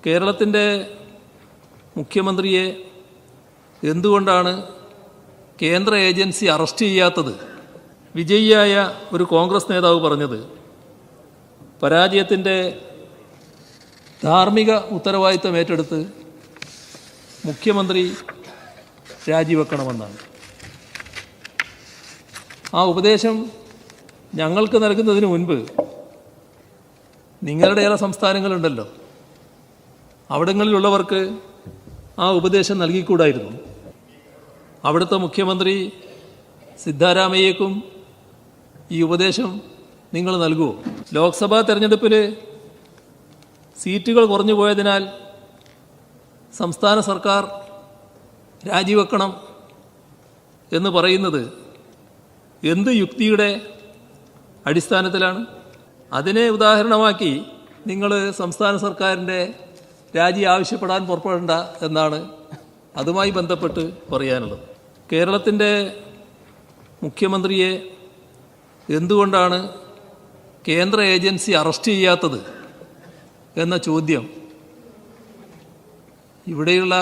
കേരളത്തിൻ്റെ മുഖ്യമന്ത്രിയെ എന്തുകൊണ്ടാണ് കേന്ദ്ര ഏജൻസി അറസ്റ്റ് ചെയ്യാത്തത്? വിജയിയായ ഒരു കോൺഗ്രസ് നേതാവ് പറഞ്ഞത് പരാജയത്തിൻ്റെ ധാർമ്മിക ഉത്തരവാദിത്തം ഏറ്റെടുത്ത് മുഖ്യമന്ത്രി രാജിവെക്കണമെന്നാണ്. ആ ഉപദേശം ഞങ്ങൾക്ക് നൽകുന്നതിന് മുൻപ് നിങ്ങളുടെ ചില സംസ്ഥാനങ്ങളുണ്ടല്ലോ, അവിടങ്ങളിലുള്ളവർക്ക് ആ ഉപദേശം നൽകിക്കൂടായിരുന്നു? അവിടുത്തെ മുഖ്യമന്ത്രി സിദ്ധാരാമയ്യക്കും ഈ ഉപദേശം നിങ്ങൾ നൽകുമോ? ലോക്സഭാ തെരഞ്ഞെടുപ്പിൽ സീറ്റുകൾ കുറഞ്ഞു പോയതിനാൽ സംസ്ഥാന സർക്കാർ രാജിവെക്കണം എന്ന് പറയുന്നത് എന്ത് യുക്തിയുടെ അടിസ്ഥാനത്തിലാണ്? അതിനെ ഉദാഹരണമാക്കി നിങ്ങൾ സംസ്ഥാന സർക്കാരിൻ്റെ രാജി ആവശ്യപ്പെടാൻ പുറപ്പെടേണ്ട എന്നാണ് അതുമായി ബന്ധപ്പെട്ട് പറയാനുള്ളത്. കേരളത്തിൻ്റെ മുഖ്യമന്ത്രിയെ എന്തുകൊണ്ടാണ് കേന്ദ്ര ഏജൻസി അറസ്റ്റ് ചെയ്യാത്തത് എന്ന ചോദ്യം ഇവിടെയുള്ള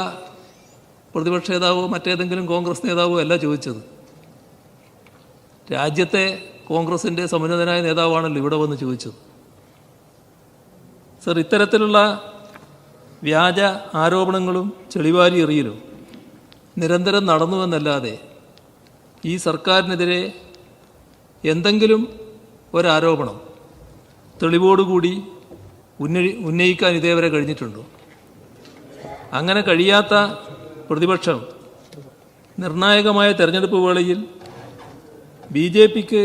പ്രതിപക്ഷ നേതാവോ മറ്റേതെങ്കിലും കോൺഗ്രസ് നേതാവോ അല്ല ചോദിച്ചത്. രാജ്യത്തെ കോൺഗ്രസിൻ്റെ സമുന്നതനായ നേതാവാണല്ലോ ഇവിടെ വന്ന് ചോദിച്ചത്. സർ, ഇത്തരത്തിലുള്ള വ്യാജ ആരോപണങ്ങളും ചെളിവാരി എറിയലും നിരന്തരം നടന്നുവെന്നല്ലാതെ ഈ സർക്കാരിനെതിരെ എന്തെങ്കിലും ഒരാരോപണം തെളിവോടുകൂടി ഉന്നയിക്കാൻ ഇതേവരെ കഴിഞ്ഞിട്ടുണ്ടോ? അങ്ങനെ കഴിയാത്ത പ്രതിപക്ഷം നിർണായകമായ തെരഞ്ഞെടുപ്പ് വേളയിൽ BJPക്ക്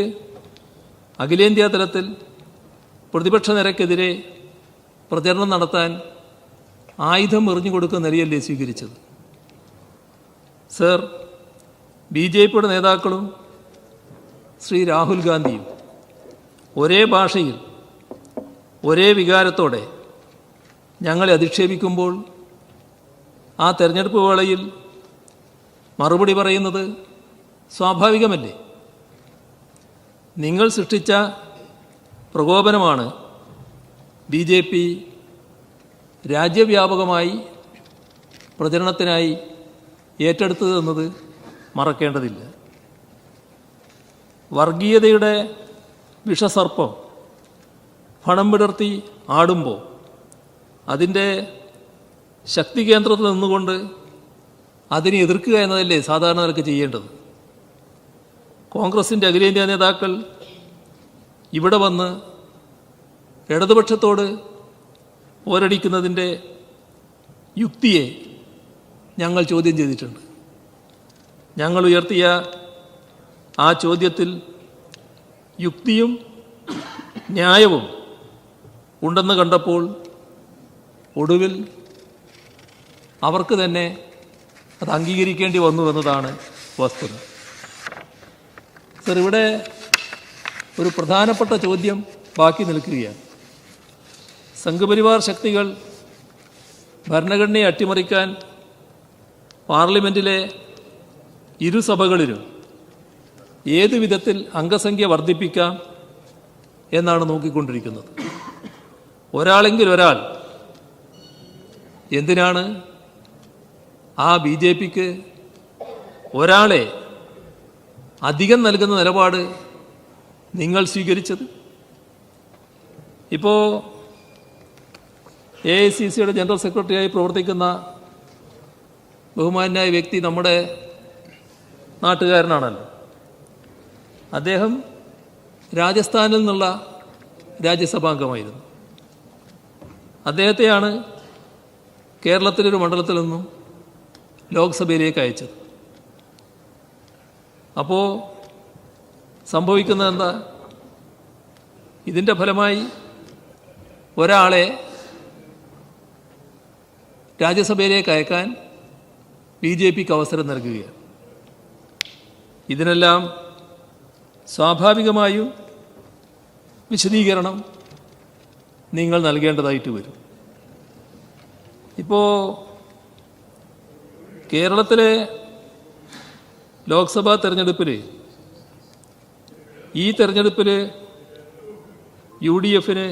അഖിലേന്ത്യാ തലത്തിൽ പ്രതിപക്ഷ നിരക്കെതിരെ പ്രചരണം നടത്താൻ ആയുധം എറിഞ്ഞു കൊടുക്കുന്ന നിലയല്ലേ സ്വീകരിച്ചത്? സർ, BJPയുടെ നേതാക്കളും ശ്രീ രാഹുൽ ഗാന്ധിയും ഒരേ ഭാഷയിൽ ഒരേ വികാരത്തോടെ ഞങ്ങളെ അധിക്ഷേപിക്കുമ്പോൾ ആ തെരഞ്ഞെടുപ്പ് വേളയിൽ മറുപടി പറയുന്നത് സ്വാഭാവികമല്ലേ? നിങ്ങൾ സൃഷ്ടിച്ച പ്രകോപനമാണ് BJP രാജ്യവ്യാപകമായി പ്രചരണത്തിനായി ഏറ്റെടുത്തത് എന്നത് മറക്കേണ്ടതില്ല. വർഗീയതയുടെ വിഷസർപ്പം ഫണം വിടർത്തി ആടുമ്പോൾ അതിൻ്റെ ശക്തി കേന്ദ്രത്തിൽ നിന്നുകൊണ്ട് അതിനെ എതിർക്കുക എന്നതല്ലേ സാധാരണ നിലക്ക് ചെയ്യേണ്ടത്? കോൺഗ്രസിൻ്റെ അഖിലേന്ത്യാ നേതാക്കൾ ഇവിടെ വന്ന് ഇടതുപക്ഷത്തോട് പോരടിക്കുന്നതിൻ്റെ യുക്തിയെ ഞങ്ങൾ ചോദ്യം ചെയ്തിട്ടുണ്ട്. ഞങ്ങൾ ഉയർത്തിയ ആ ചോദ്യത്തിൽ യുക്തിയും ന്യായവും ഉണ്ടെന്ന് കണ്ടപ്പോൾ ഒടുവിൽ അവർക്ക് തന്നെ അത് അംഗീകരിക്കേണ്ടി വന്നു എന്നതാണ് വസ്തുത. സർ, ഇവിടെ ഒരു പ്രധാനപ്പെട്ട ചോദ്യം ബാക്കി നിൽക്കുകയാണ്. സംഘപരിവാർ ശക്തികൾ ഭരണഘടനയെ അട്ടിമറിക്കാൻ പാർലമെൻറ്റിലെ ഇരുസഭകളിലും ഏതു വിധത്തിൽ അംഗസംഖ്യ വർദ്ധിപ്പിക്കാം എന്നാണ് നോക്കിക്കൊണ്ടിരിക്കുന്നത്. ഒരാളെങ്കിൽ ഒരാൾ എന്തിനാണ് ആ BJPക്ക് ഒരാളെ അധികം നൽകുന്ന നിലപാട് നിങ്ങൾ സ്വീകരിച്ചത്? ഇപ്പോൾ AICCയുടെ ജനറൽ സെക്രട്ടറിയായി പ്രവർത്തിക്കുന്ന ബഹുമാന്യായ വ്യക്തി നമ്മുടെ നാട്ടുകാരനാണല്ലോ. അദ്ദേഹം രാജസ്ഥാനിൽ നിന്നുള്ള രാജ്യസഭാംഗമായിരുന്നു. അദ്ദേഹത്തെയാണ് കേരളത്തിലൊരു മണ്ഡലത്തിൽ നിന്നും ലോക്സഭയിലേക്ക് അയച്ചത്. അപ്പോൾ സംഭവിക്കുന്നത് എന്താ? ഇതിൻ്റെ ഫലമായി ഒരാളെ രാജ്യസഭയിലേക്ക് അയക്കാൻ BJPക്ക് അവസരം നൽകുകയാണ്. ഇതിനെല്ലാം സ്വാഭാവികമായും വിശദീകരണം നിങ്ങൾ നൽകേണ്ടതായിട്ട് വരും. ഇപ്പോൾ കേരളത്തിലെ ലോക്സഭാ തെരഞ്ഞെടുപ്പിൽ ഈ തെരഞ്ഞെടുപ്പിൽ UDFന്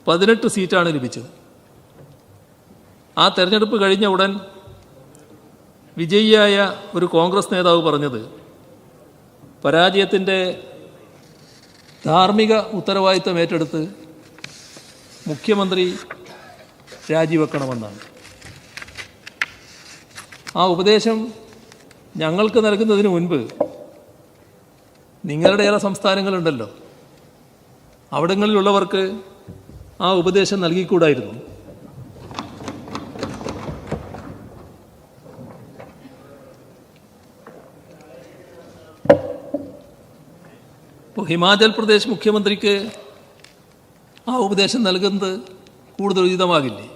18 സീറ്റാണ് ലഭിച്ചത്. ആ തെരഞ്ഞെടുപ്പ് കഴിഞ്ഞ ഉടൻ വിജയിയായ ഒരു കോൺഗ്രസ് നേതാവ് പറഞ്ഞത് പരാജയത്തിൻ്റെ ധാർമ്മിക ഉത്തരവാദിത്തം ഏറ്റെടുത്ത് മുഖ്യമന്ത്രി രാജിവെക്കണമെന്നാണ്. ആ ഉപദേശം ഞങ്ങൾക്ക് നൽകുന്നതിന് മുൻപ് നിങ്ങളുടെ ചില സംസ്ഥാനങ്ങളുണ്ടല്ലോ, അവിടങ്ങളിലുള്ളവർക്ക് ആ ഉപദേശം നൽകിക്കൂടായിരുന്നു. ഇപ്പോൾ ഹിമാചൽ പ്രദേശ് മുഖ്യമന്ത്രിക്ക് ആ ഉപദേശം നൽകുന്നത് കൂടുതൽ ഉചിതമാകില്ലേ?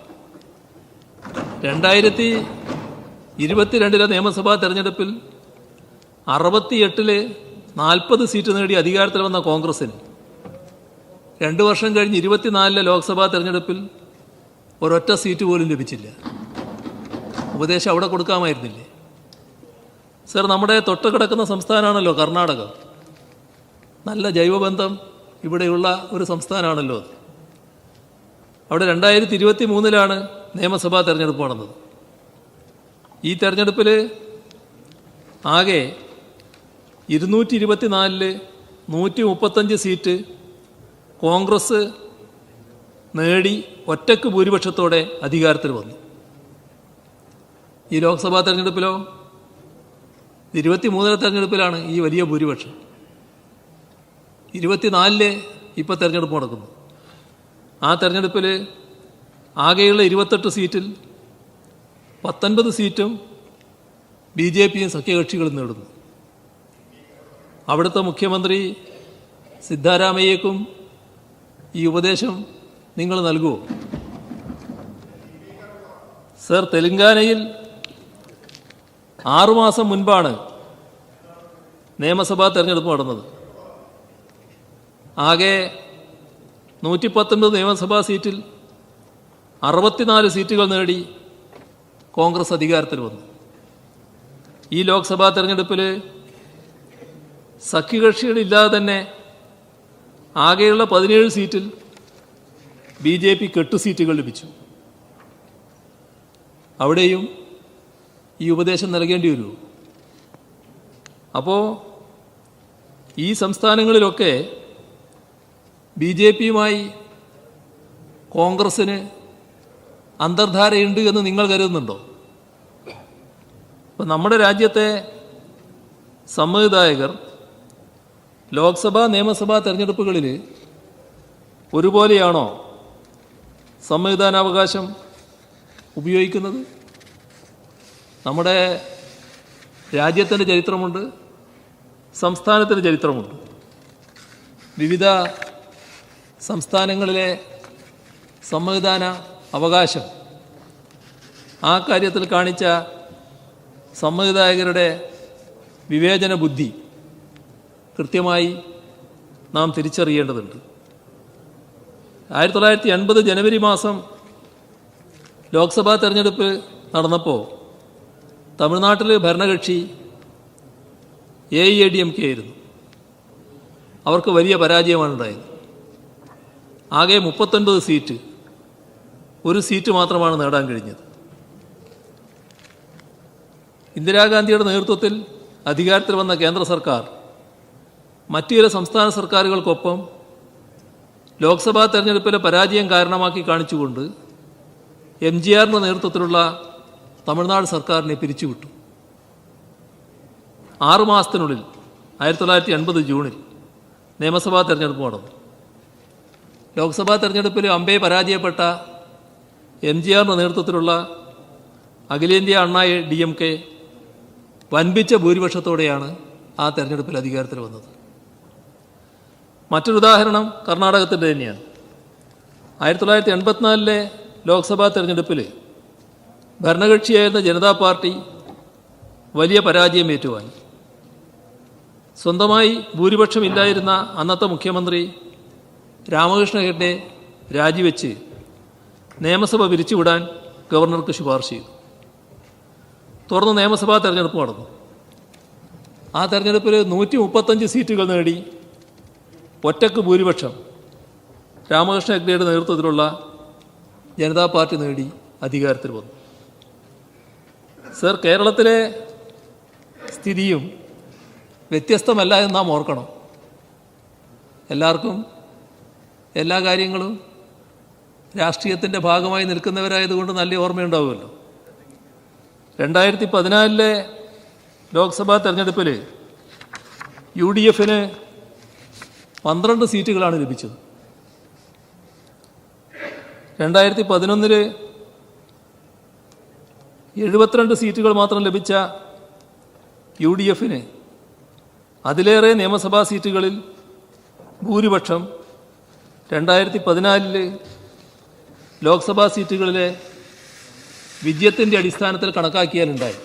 2022 നിയമസഭാ തെരഞ്ഞെടുപ്പിൽ 68 40 സീറ്റ് നേടി അധികാരത്തിൽ വന്ന കോൺഗ്രസിന് 2 വർഷം കഴിഞ്ഞ് 24 ലോക്സഭാ തെരഞ്ഞെടുപ്പിൽ ഒരൊറ്റ സീറ്റ് പോലും ലഭിച്ചില്ല. ഉപദേശം അവിടെ കൊടുക്കാമായിരുന്നില്ലേ? സർ, നമ്മുടെ തൊട്ട് കിടക്കുന്ന സംസ്ഥാനമാണല്ലോ കർണാടക. നല്ല ജൈവബന്ധം ഇവിടെയുള്ള ഒരു സംസ്ഥാനമാണല്ലോ അത്. അവിടെ 2023 നിയമസഭാ തെരഞ്ഞെടുപ്പ് നടന്നത്. ഈ തെരഞ്ഞെടുപ്പിൽ ആകെ 224 135 സീറ്റ് കോൺഗ്രസ് നേടി ഒറ്റക്ക് ഭൂരിപക്ഷത്തോടെ അധികാരത്തിൽ വന്നു. ഈ ലോക്സഭാ തെരഞ്ഞെടുപ്പിലോ 23 തെരഞ്ഞെടുപ്പിലാണ് ഈ വലിയ ഭൂരിപക്ഷം. 24 ഇപ്പോൾ തെരഞ്ഞെടുപ്പ് നടക്കുന്നു. ആ തെരഞ്ഞെടുപ്പിൽ ആകെയുള്ള 28 സീറ്റിൽ 19 സീറ്റും BJPയും സഖ്യകക്ഷികളും നേടുന്നു. അവിടുത്തെ മുഖ്യമന്ത്രി സിദ്ധാരാമയ്യക്കും ഈ ഉപദേശം നിങ്ങൾ നൽകുമോ? സർ, തെലങ്കാനയിൽ 6 മാസം മുൻപാണ് നിയമസഭാ തെരഞ്ഞെടുപ്പ് നടന്നത്. ആകെ 119 നിയമസഭാ സീറ്റിൽ 64 സീറ്റുകൾ നേടി കോൺഗ്രസ് അധികാരത്തിൽ വന്നു. ഈ ലോക്സഭാ തെരഞ്ഞെടുപ്പിൽ സഖ്യകക്ഷികളില്ലാതെ തന്നെ ആകെയുള്ള 17 സീറ്റിൽ BJPക്ക് 8 സീറ്റുകൾ ലഭിച്ചു. അവിടെയും ഈ ഉപദേശം നൽകേണ്ടി വരുമോ? അപ്പോൾ ഈ സംസ്ഥാനങ്ങളിലൊക്കെ BJPയുമായി കോൺഗ്രസ്സിന് അന്തർധാരയുണ്ട് എന്ന് നിങ്ങൾ കരുതുന്നുണ്ടോ? ഇപ്പം നമ്മുടെ രാജ്യത്തെ സമ്മതിദായകർ ലോക്സഭാ നിയമസഭാ തെരഞ്ഞെടുപ്പുകളിൽ ഒരുപോലെയാണോ സമ്മതിദാനാവകാശം ഉപയോഗിക്കുന്നത്? നമ്മുടെ രാജ്യത്തിൻ്റെ ചരിത്രമുണ്ട്, സംസ്ഥാനത്തിൻ്റെ ചരിത്രമുണ്ട്. വിവിധ സംസ്ഥാനങ്ങളിലെ സമ്മതിദാന അവകാശം, ആ കാര്യത്തിൽ കാണിച്ച സമ്മതിദായകരുടെ വിവേചന ബുദ്ധി കൃത്യമായി നാം തിരിച്ചറിയേണ്ടതുണ്ട്. 1980 ജനുവരി മാസം ലോക്സഭാ തെരഞ്ഞെടുപ്പ് നടന്നപ്പോൾ തമിഴ്നാട്ടിൽ ഭരണകക്ഷി AIADMK ആയിരുന്നു. അവർക്ക് വലിയ പരാജയമാണ് ഉണ്ടായത്. ആകെ 39 സീറ്റ്, ഒരു സീറ്റ് മാത്രമാണ് നേടാൻ കഴിഞ്ഞത്. ഇന്ദിരാഗാന്ധിയുടെ നേതൃത്വത്തിൽ അധികാരത്തിൽ വന്ന കേന്ദ്ര സർക്കാർ മറ്റു ചില സംസ്ഥാന സർക്കാരുകൾക്കൊപ്പം ലോക്സഭാ തെരഞ്ഞെടുപ്പിലെ പരാജയം കാരണമാക്കി കാണിച്ചുകൊണ്ട് MGRന്റെ നേതൃത്വത്തിലുള്ള തമിഴ്നാട് സർക്കാരിനെ പിരിച്ചുവിട്ടു. 6 മാസത്തിനുള്ളിൽ 1980 ജൂണിൽ നിയമസഭാ തെരഞ്ഞെടുപ്പ് നടന്നു. ലോക്സഭാ തെരഞ്ഞെടുപ്പിൽ അമ്പേ പരാജയപ്പെട്ട MGRന്റെ നേതൃത്വത്തിലുള്ള അഖിലേന്ത്യാ അണ്ണാ DMK വൻപിച്ച ഭൂരിപക്ഷത്തോടെയാണ് ആ തെരഞ്ഞെടുപ്പിൽ അധികാരത്തിൽ വന്നത്. മറ്റൊരു ഉദാഹരണം കർണാടകത്തിൻ്റെ തന്നെയാണ്. 1984 ലോക്സഭാ തെരഞ്ഞെടുപ്പിൽ ഭരണകക്ഷിയായിരുന്ന ജനതാ പാർട്ടി വലിയ പരാജയം ഏറ്റുവാങ്ങി. സ്വന്തമായി ഭൂരിപക്ഷമില്ലായിരുന്ന അന്നത്തെ മുഖ്യമന്ത്രി രാമകൃഷ്ണ ഹെഗ്ഡെ രാജിവെച്ച് നിയമസഭ പിരിച്ചുവിടാൻ ഗവർണർക്ക് ശുപാർശ ചെയ്തു. തുടർന്ന് നിയമസഭാ തെരഞ്ഞെടുപ്പ് നടന്നു. ആ തെരഞ്ഞെടുപ്പിൽ 135 സീറ്റുകൾ നേടി ഒറ്റക്ക് ഭൂരിപക്ഷം രാമകൃഷ്ണ ഹെഗ്ഡെയുടെ നേതൃത്വത്തിലുള്ള ജനതാ പാർട്ടി നേടി അധികാരത്തിൽ വന്നു. സർ, കേരളത്തിലെ സ്ഥിതിയും വ്യത്യസ്തമല്ല എന്ന് നാം ഓർക്കണം. എല്ലാവർക്കും എല്ലാ കാര്യങ്ങളും രാഷ്ട്രീയത്തിൻ്റെ ഭാഗമായി നിൽക്കുന്നവരായതുകൊണ്ട് നല്ല ഓർമ്മയുണ്ടാവുമല്ലോ. 2014 ലോക്സഭാ തെരഞ്ഞെടുപ്പിൽ UDFന് 12 സീറ്റുകളാണ് ലഭിച്ചത്. 2011 72 സീറ്റുകൾ മാത്രം ലഭിച്ച UDFന് അതിലേറെ നിയമസഭാ സീറ്റുകളിൽ ഭൂരിപക്ഷം 2014 ലോക്സഭാ സീറ്റുകളിലെ വിജയത്തിൻ്റെ അടിസ്ഥാനത്തിൽ കണക്കാക്കിയാലുണ്ടായി.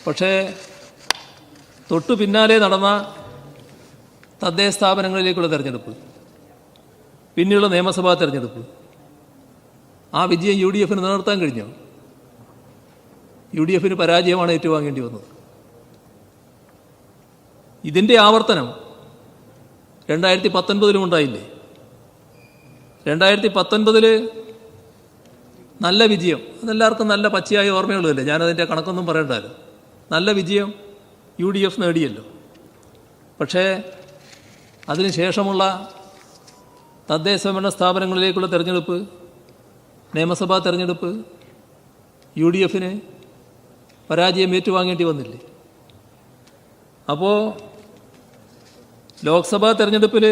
പക്ഷേ തൊട്ടു പിന്നാലെ നടന്ന തദ്ദേശ സ്ഥാപനങ്ങളിലേക്കുള്ള തെരഞ്ഞെടുപ്പ്, പിന്നെയുള്ള നിയമസഭാ തെരഞ്ഞെടുപ്പ്, ആ വിജയം UDFന് നിലനിർത്താൻ കഴിഞ്ഞോ? UDFന് പരാജയമാണ് ഏറ്റുവാങ്ങേണ്ടി വന്നത്. ഇതിൻ്റെ ആവർത്തനം 2019 ഉണ്ടായില്ലേ? 2019 നല്ല വിജയം, അതെല്ലാവർക്കും നല്ല പച്ചയായ ഓർമ്മയുള്ളതല്ലേ, ഞാനതിൻ്റെ കണക്കൊന്നും പറയണ്ടല്ലോ. നല്ല വിജയം UDF നേടിയല്ലോ. പക്ഷേ അതിനുശേഷമുള്ള തദ്ദേശ ഭരണ സ്ഥാപനങ്ങളിലേക്കുള്ള തെരഞ്ഞെടുപ്പ്, നിയമസഭാ തെരഞ്ഞെടുപ്പ് UDFന് പരാജയം ഏറ്റുവാങ്ങേണ്ടി വന്നില്ലേ? അപ്പോൾ ലോക്സഭാ തെരഞ്ഞെടുപ്പിൽ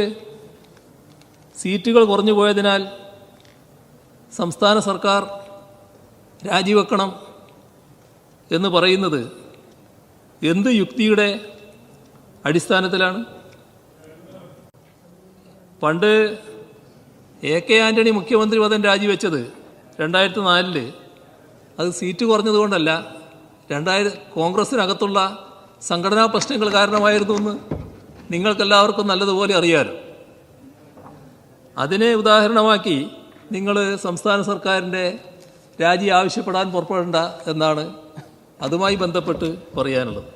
സീറ്റുകൾ കുറഞ്ഞു പോയതിനാൽ സംസ്ഥാന സർക്കാർ രാജിവെക്കണം എന്ന് പറയുന്നത് എന്ത് യുക്തിയുടെ അടിസ്ഥാനത്തിലാണ്? പണ്ട് AK ആൻ്റണി മുഖ്യമന്ത്രി പദം രാജിവെച്ചത് 2004 അത് സീറ്റ് കുറഞ്ഞതുകൊണ്ടല്ല, കോൺഗ്രസിനകത്തുള്ള സംഘടനാ പ്രശ്നങ്ങൾ കാരണമായിരുന്നു എന്ന് നിങ്ങൾക്കെല്ലാവർക്കും നല്ലതുപോലെ അറിയാമല്ലോ. അതിനെ ഉദാഹരണമാക്കി നിങ്ങൾ സംസ്ഥാന സർക്കാരിൻ്റെ രാജി ആവശ്യപ്പെടാൻ പുറപ്പെടേണ്ട എന്നാണ് അതുമായി ബന്ധപ്പെട്ട് പറയാനുള്ളത്.